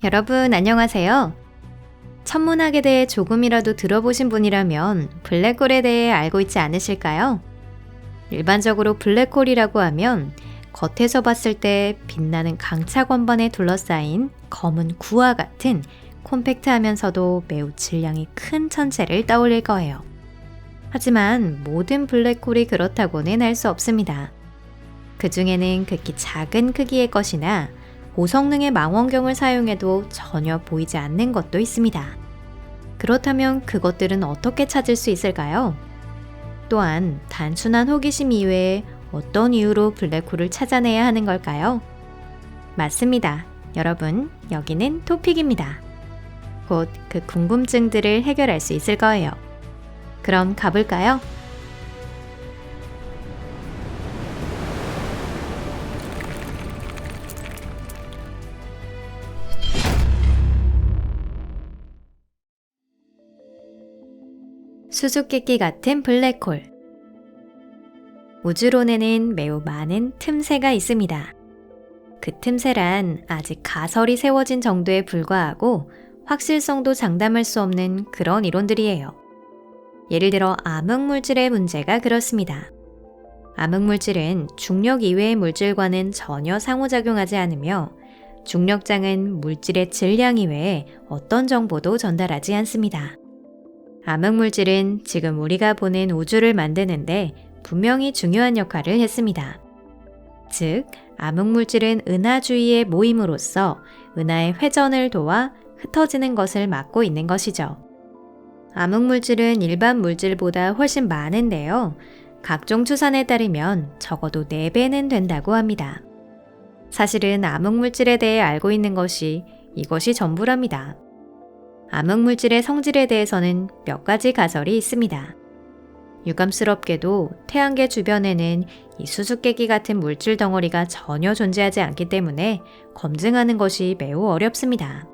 여러분 안녕하세요. 천문학에 대해 조금이라도 들어보신 분이라면 블랙홀에 대해 알고 있지 않으실까요? 일반적으로 블랙홀이라고 하면 겉에서 봤을 때 빛나는 강차 권반에 둘러싸인 검은 구와 같은 콤팩트하면서도 매우 질량이 큰 천체를 떠올릴 거예요. 하지만 모든 블랙홀이 그렇다고는 할 수 없습니다. 그 중에는 극히 작은 크기의 것이나 고성능의 망원경을 사용해도 전혀 보이지 않는 것도 있습니다. 그렇다면 그것들은 어떻게 찾을 수 있을까요? 또한 단순한 호기심 이외에 어떤 이유로 블랙홀을 찾아내야 하는 걸까요? 맞습니다. 여러분, 여기는 토픽입니다. 곧 그 궁금증들을 해결할 수 있을 거예요. 그럼 가볼까요? 수수께끼 같은 블랙홀. 우주론에는 매우 많은 틈새가 있습니다. 그 틈새란 아직 가설이 세워진 정도에 불과하고 확실성도 장담할 수 없는 그런 이론들이에요. 예를 들어 암흑물질의 문제가 그렇습니다. 암흑물질은 중력 이외의 물질과는 전혀 상호작용하지 않으며 중력장은 물질의 질량 이외에 어떤 정보도 전달하지 않습니다. 암흑물질은 지금 우리가 보는 우주를 만드는데 분명히 중요한 역할을 했습니다. 즉, 암흑물질은 은하 주위의 모임으로써 은하의 회전을 도와 흩어지는 것을 막고 있는 것이죠. 암흑물질은 일반 물질보다 훨씬 많은데요. 각종 추산에 따르면 적어도 4배는 된다고 합니다. 사실은 암흑물질에 대해 알고 있는 것이 이것이 전부랍니다. 암흑물질의 성질에 대해서는 몇 가지 가설이 있습니다. 유감스럽게도 태양계 주변에는 이 수수께끼 같은 물질 덩어리가 전혀 존재하지 않기 때문에 검증하는 것이 매우 어렵습니다.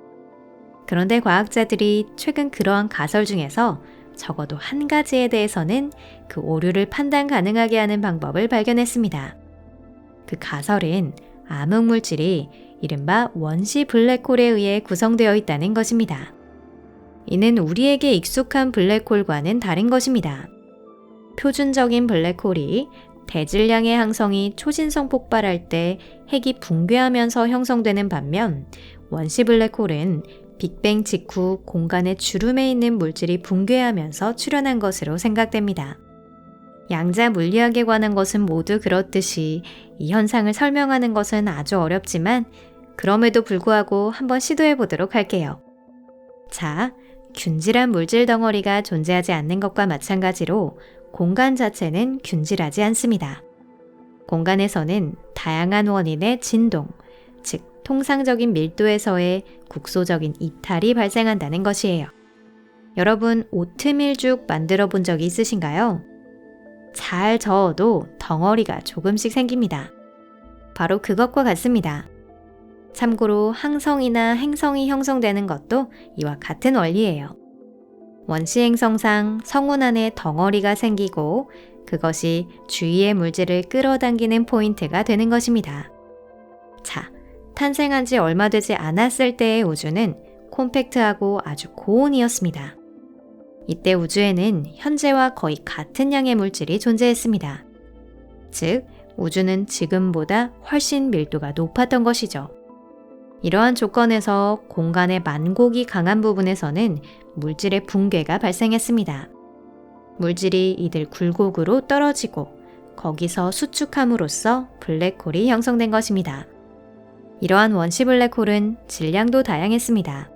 그런데 과학자들이 최근 그러한 가설 중에서 적어도 한 가지에 대해서는 그 오류를 판단 가능하게 하는 방법을 발견했습니다. 그 가설은 암흑물질이 이른바 원시 블랙홀에 의해 구성되어 있다는 것입니다. 이는 우리에게 익숙한 블랙홀과는 다른 것입니다. 표준적인 블랙홀이 대질량의 항성이 초신성 폭발할 때 핵이 붕괴하면서 형성되는 반면 원시 블랙홀은 빅뱅 직후 공간의 주름에 있는 물질이 붕괴하면서 출현한 것으로 생각됩니다. 양자 물리학에 관한 것은 모두 그렇듯이 이 현상을 설명하는 것은 아주 어렵지만 그럼에도 불구하고 한번 시도해 보도록 할게요. 자, 균질한 물질 덩어리가 존재하지 않는 것과 마찬가지로 공간 자체는 균질하지 않습니다. 공간에서는 다양한 원인의 진동, 즉 통상적인 밀도에서의 국소적인 이탈이 발생한다는 것이에요. 여러분, 오트밀죽 만들어 본 적이 있으신가요? 잘 저어도 덩어리가 조금씩 생깁니다. 바로 그것과 같습니다. 참고로 항성이나 행성이 형성되는 것도 이와 같은 원리예요. 원시 행성상 성운 안에 덩어리가 생기고 그것이 주위의 물질을 끌어당기는 포인트가 되는 것입니다. 자, 탄생한 지 얼마 되지 않았을 때의 우주는 콤팩트하고 아주 고온이었습니다. 이때 우주에는 현재와 거의 같은 양의 물질이 존재했습니다. 즉, 우주는 지금보다 훨씬 밀도가 높았던 것이죠. 이러한 조건에서 공간의 만곡이 강한 부분에서는 물질의 붕괴가 발생했습니다. 물질이 이들 굴곡으로 떨어지고 거기서 수축함으로써 블랙홀이 형성된 것입니다. 이러한 원시 블랙홀은 질량도 다양했습니다.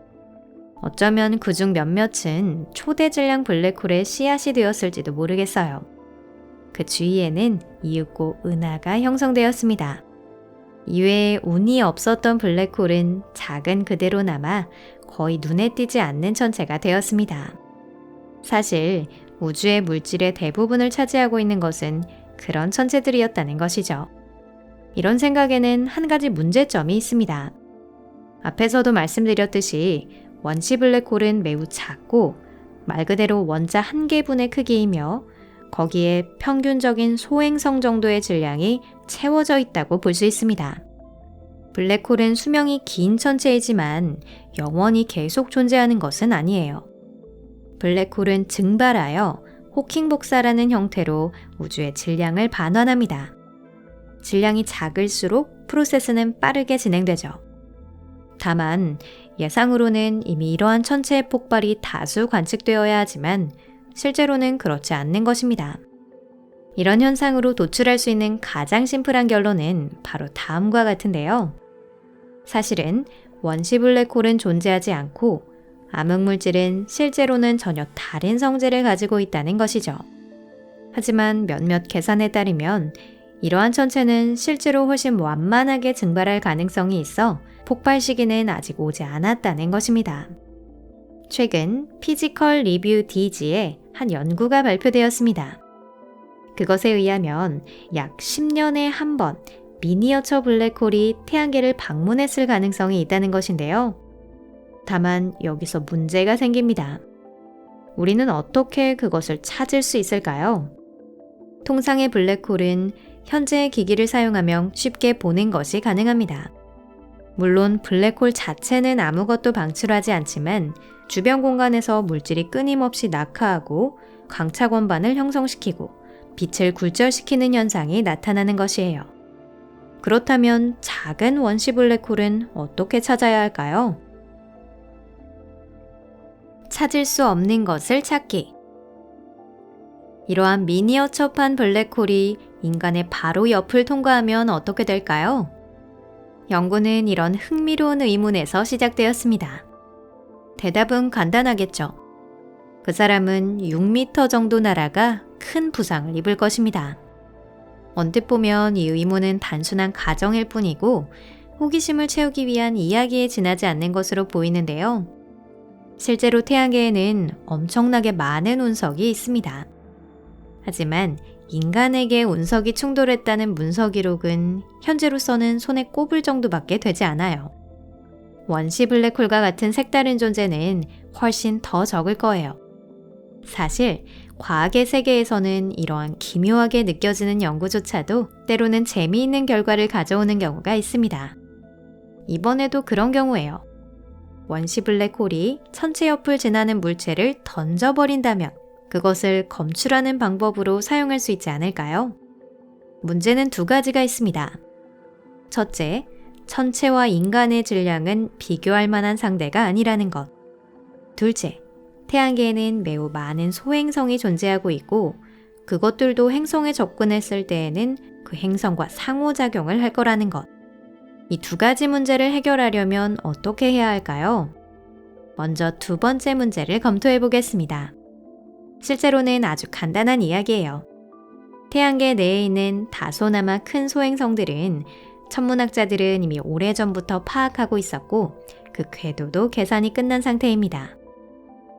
어쩌면 그중 몇몇은 초대 질량 블랙홀의 씨앗이 되었을지도 모르겠어요. 그 주위에는 이윽고 은하가 형성되었습니다. 이외에 운이 없었던 블랙홀은 작은 그대로 남아 거의 눈에 띄지 않는 천체가 되었습니다. 사실 우주의 물질의 대부분을 차지하고 있는 것은 그런 천체들이었다는 것이죠. 이런 생각에는 한 가지 문제점이 있습니다. 앞에서도 말씀드렸듯이 원시 블랙홀은 매우 작고 말 그대로 원자 한 개분의 크기이며 거기에 평균적인 소행성 정도의 질량이 채워져 있다고 볼 수 있습니다. 블랙홀은 수명이 긴 천체이지만 영원히 계속 존재하는 것은 아니에요. 블랙홀은 증발하여 호킹 복사라는 형태로 우주의 질량을 반환합니다. 질량이 작을수록 프로세스는 빠르게 진행되죠. 다만 예상으로는 이미 이러한 천체의 폭발이 다수 관측되어야 하지만 실제로는 그렇지 않는 것입니다. 이런 현상으로 도출할 수 있는 가장 심플한 결론은 바로 다음과 같은데요. 사실은 원시 블랙홀은 존재하지 않고 암흑물질은 실제로는 전혀 다른 성질을 가지고 있다는 것이죠. 하지만 몇몇 계산에 따르면 이러한 천체는 실제로 훨씬 완만하게 증발할 가능성이 있어 폭발 시기는 아직 오지 않았다는 것입니다. 최근 피지컬 리뷰 DG에 한 연구가 발표되었습니다. 그것에 의하면 약 10년에 한 번 미니어처 블랙홀이 태양계를 방문했을 가능성이 있다는 것인데요. 다만 여기서 문제가 생깁니다. 우리는 어떻게 그것을 찾을 수 있을까요? 통상의 블랙홀은 현재의 기기를 사용하면 쉽게 보는 것이 가능합니다. 물론 블랙홀 자체는 아무것도 방출하지 않지만 주변 공간에서 물질이 끊임없이 낙하하고 광차 권반을 형성시키고 빛을 굴절시키는 현상이 나타나는 것이에요. 그렇다면 작은 원시 블랙홀은 어떻게 찾아야 할까요? 찾을 수 없는 것을 찾기. 이러한 미니어처판 블랙홀이 인간의 바로 옆을 통과하면 어떻게 될까요? 연구는 이런 흥미로운 의문에서 시작되었습니다. 대답은 간단하겠죠. 그 사람은 6m 정도 날아가 큰 부상을 입을 것입니다. 언뜻 보면 이 의문은 단순한 가정일 뿐이고 호기심을 채우기 위한 이야기에 지나지 않는 것으로 보이는데요. 실제로 태양계에는 엄청나게 많은 운석이 있습니다. 하지만 인간에게 운석이 충돌했다는 문서 기록은 현재로서는 손에 꼽을 정도밖에 되지 않아요. 원시 블랙홀과 같은 색다른 존재는 훨씬 더 적을 거예요. 사실 과학의 세계에서는 이러한 기묘하게 느껴지는 연구조차도 때로는 재미있는 결과를 가져오는 경우가 있습니다. 이번에도 그런 경우예요. 원시 블랙홀이 천체 옆을 지나는 물체를 던져버린다면 그것을 검출하는 방법으로 사용할 수 있지 않을까요? 문제는 두 가지가 있습니다. 첫째, 천체와 인간의 질량은 비교할 만한 상대가 아니라는 것. 둘째, 태양계에는 매우 많은 소행성이 존재하고 있고 그것들도 행성에 접근했을 때에는 그 행성과 상호작용을 할 거라는 것. 이 두 가지 문제를 해결하려면 어떻게 해야 할까요? 먼저 두 번째 문제를 검토해 보겠습니다. 실제로는 아주 간단한 이야기예요. 태양계 내에 있는 다소나마 큰 소행성들은 천문학자들은 이미 오래전부터 파악하고 있었고 그 궤도도 계산이 끝난 상태입니다.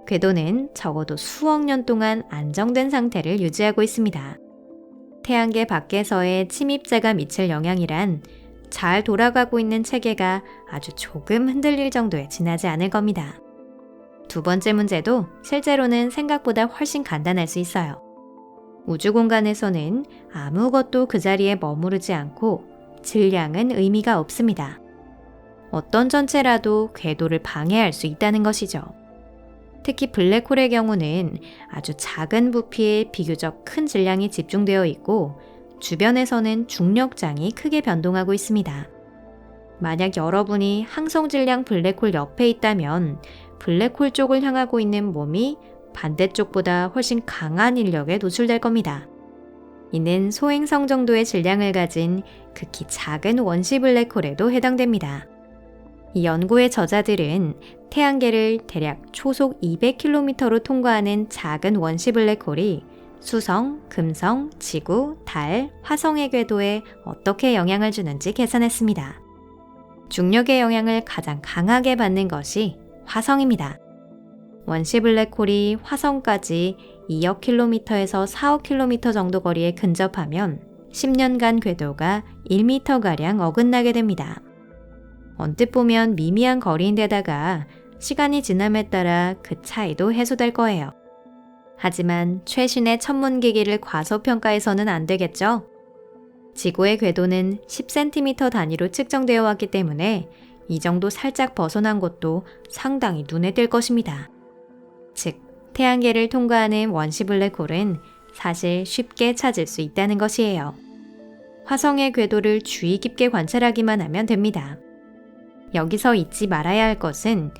궤도는 적어도 수억 년 동안 안정된 상태를 유지하고 있습니다. 태양계 밖에서의 침입자가 미칠 영향이란 잘 돌아가고 있는 체계가 아주 조금 흔들릴 정도에 지나지 않을 겁니다. 두 번째 문제도 실제로는 생각보다 훨씬 간단할 수 있어요. 우주 공간에서는 아무것도 그 자리에 머무르지 않고 질량은 의미가 없습니다. 어떤 전체라도 궤도를 방해할 수 있다는 것이죠. 특히 블랙홀의 경우는 아주 작은 부피에 비교적 큰 질량이 집중되어 있고 주변에서는 중력장이 크게 변동하고 있습니다. 만약 여러분이 항성질량 블랙홀 옆에 있다면 블랙홀 쪽을 향하고 있는 몸이 반대쪽보다 훨씬 강한 인력에 노출될 겁니다. 이는 소행성 정도의 질량을 가진 극히 작은 원시 블랙홀에도 해당됩니다. 이 연구의 저자들은 태양계를 대략 초속 200km로 통과하는 작은 원시 블랙홀이 수성, 금성, 지구, 달, 화성의 궤도에 어떻게 영향을 주는지 계산했습니다. 중력의 영향을 가장 강하게 받는 것이 화성입니다. 원시 블랙홀이 화성까지 2억 킬로미터에서 4억 킬로미터 정도 거리에 근접하면 10년간 궤도가 1m가량 어긋나게 됩니다. 언뜻 보면 미미한 거리인데다가 시간이 지남에 따라 그 차이도 해소될 거예요. 하지만 최신의 천문기기를 과소평가해서는 안 되겠죠? 지구의 궤도는 10cm 단위로 측정되어 왔기 때문에 이 정도 살짝 벗어난 것도 상당히 눈에 띌 것입니다. 즉, 태양계를 통과하는 원시 블랙홀은 사실 쉽게 찾을 수 있다는 것이에요. 화성의 궤도를 주의 깊게 관찰하기만 하면 됩니다. 여기서 잊지 말아야 할 것은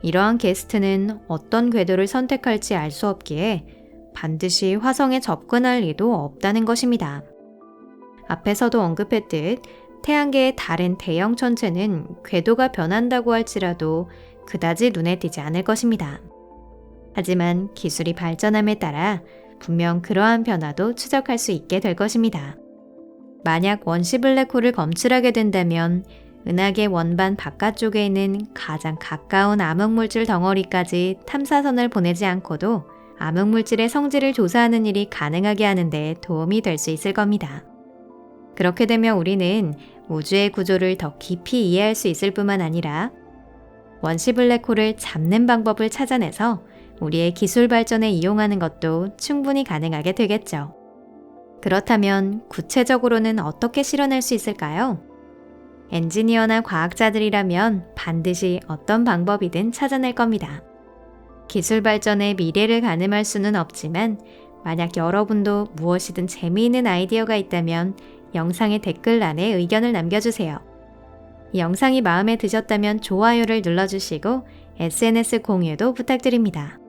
이러한 게스트는 어떤 궤도를 선택할지 알 수 없기에 반드시 화성에 접근할 리도 없다는 것입니다. 앞에서도 언급했듯 태양계의 다른 대형 천체는 궤도가 변한다고 할지라도 그다지 눈에 띄지 않을 것입니다. 하지만 기술이 발전함에 따라 분명 그러한 변화도 추적할 수 있게 될 것입니다. 만약 원시 블랙홀을 검출하게 된다면 은하계 원반 바깥쪽에 있는 가장 가까운 암흑물질 덩어리까지 탐사선을 보내지 않고도 암흑물질의 성질을 조사하는 일이 가능하게 하는 데 도움이 될 수 있을 겁니다. 그렇게 되면 우리는 우주의 구조를 더 깊이 이해할 수 있을 뿐만 아니라 원시 블랙홀을 잡는 방법을 찾아내서 우리의 기술 발전에 이용하는 것도 충분히 가능하게 되겠죠. 그렇다면 구체적으로는 어떻게 실현할 수 있을까요? 엔지니어나 과학자들이라면 반드시 어떤 방법이든 찾아낼 겁니다. 기술 발전의 미래를 가늠할 수는 없지만 만약 여러분도 무엇이든 재미있는 아이디어가 있다면 영상의 댓글란에 의견을 남겨주세요. 이 영상이 마음에 드셨다면 좋아요를 눌러주시고 SNS 공유도 부탁드립니다.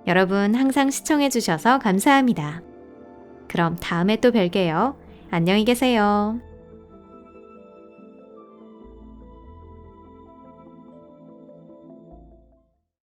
여러분 항상 시청해주셔서 감사합니다. 그럼 다음에 또 뵐게요. 안녕히 계세요.